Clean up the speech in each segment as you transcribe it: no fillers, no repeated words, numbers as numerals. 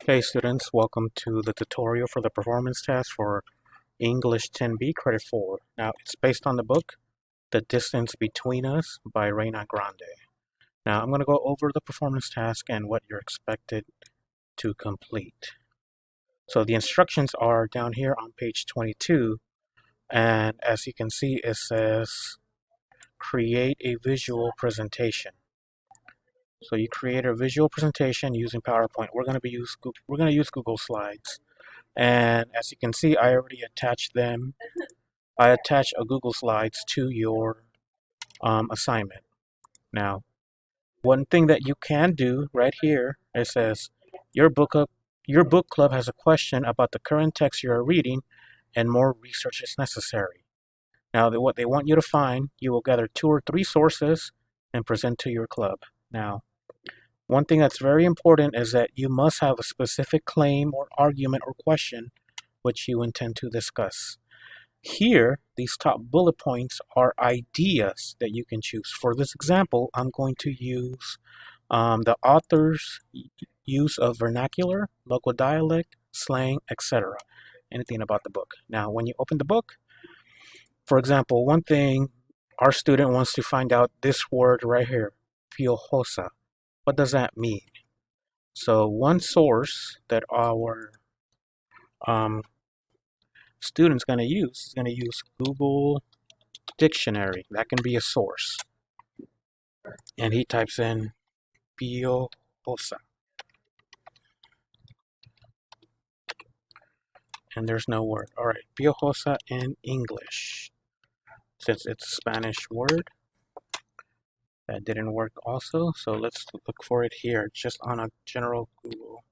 Hey students, welcome to the tutorial for the performance test for English 10B Credit 4. Now it's based on the book The Distance Between Us by Reina Grande. Now I'm going to go over the performance task and what you're expected to complete. So the instructions are down here on page 22, and as you can see it says create a visual presentation. So you create a visual presentation using PowerPoint. We're going to use Google Slides. And as you can see, I already attached them. I attach a Google Slides to your assignment. Now, one thing that you can do right here, it says your book club has a question about the current text you are reading, and more research is necessary. Now, what they want you to find, you will gather 2 or 3 sources and present to your club. Now, one thing that's very important is that you must have a specific claim or argument or question which you intend to discuss. Here, these top bullet points are ideas that you can choose. For this example, I'm going to use the author's use of vernacular, local dialect, slang, etc. Anything about the book. Now, when you open the book, for example, one thing our student wants to find out this word right here, piojosa. What does that mean? So one source that our student's going to use is going to use Google Dictionary. That can be a source. And he types in piojosa. And there's no word. All right, piojosa in English. Since it's a Spanish word, that didn't work also. So let's look for it here, just on a general Google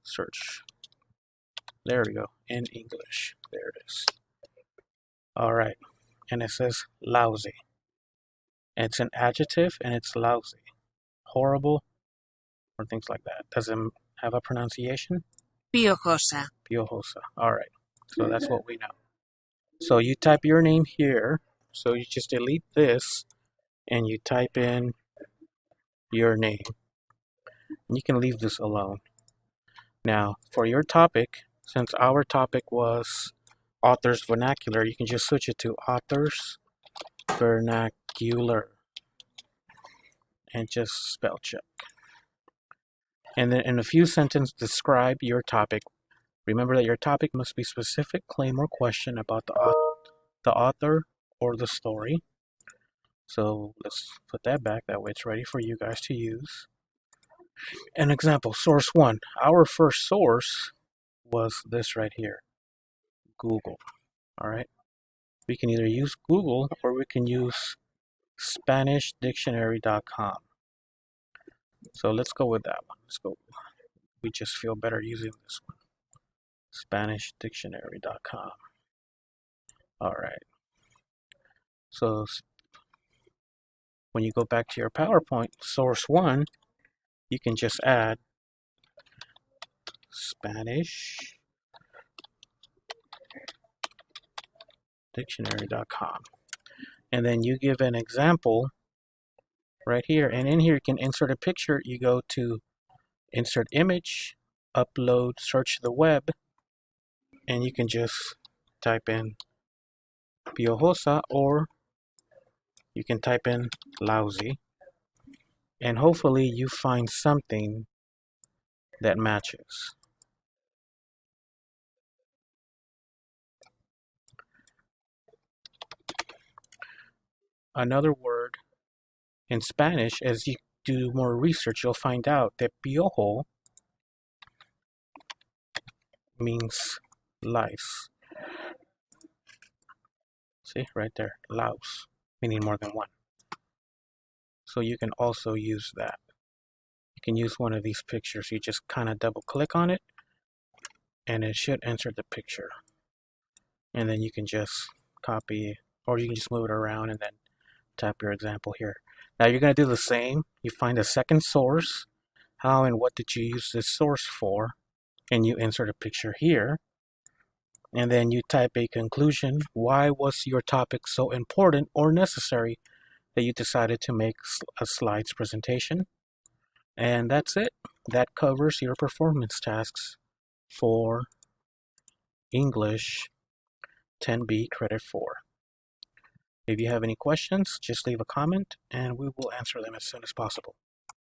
search. There we go, in English. There it is. All right, and it says lousy. It's an adjective and it's lousy. Horrible, or things like that. Does it have a pronunciation? Piojosa. Piojosa. All right, so that's what we know. So you type your name here. So you just delete this and you type in your name. And you can leave this alone. Now, for your topic, since our topic was author's vernacular, you can just switch it to author's vernacular and just spell check. And then in a few sentences, describe your topic. Remember that your topic must be specific claim or question about the author or the story. So let's put that back. That way it's ready for you guys to use. An example, source 1. Our first source was this right here, Google. All right. We can either use Google or we can use SpanishDictionary.com. So let's go with that one. Let's go. We just feel better using this one. SpanishDictionary.com. All right. So when you go back to your PowerPoint, source 1, you can just add SpanishDictionary.com. And then you give an example right here. And in here, you can insert a picture. You go to insert image, upload, search the web, and you can just type in piojosa or you can type in lousy. And hopefully you find something that matches. Another word in Spanish, as you do more research, you'll find out that piojo means lice. See, right there, louse, meaning more than one. So you can also use that. You can use one of these pictures. You just kind of double click on it and it should insert the picture. And then you can just copy, or you can just move it around and then tap your example here. Now you're going to do the same. You find a second source. How and what did you use this source for? And you insert a picture here. And then you type a conclusion. Why was your topic so important or necessary that you decided to make a slides presentation? And that's it. that covers your performance tasks for English 10B Credit 4. If you have any questions, just leave a comment and we will answer them as soon as possible.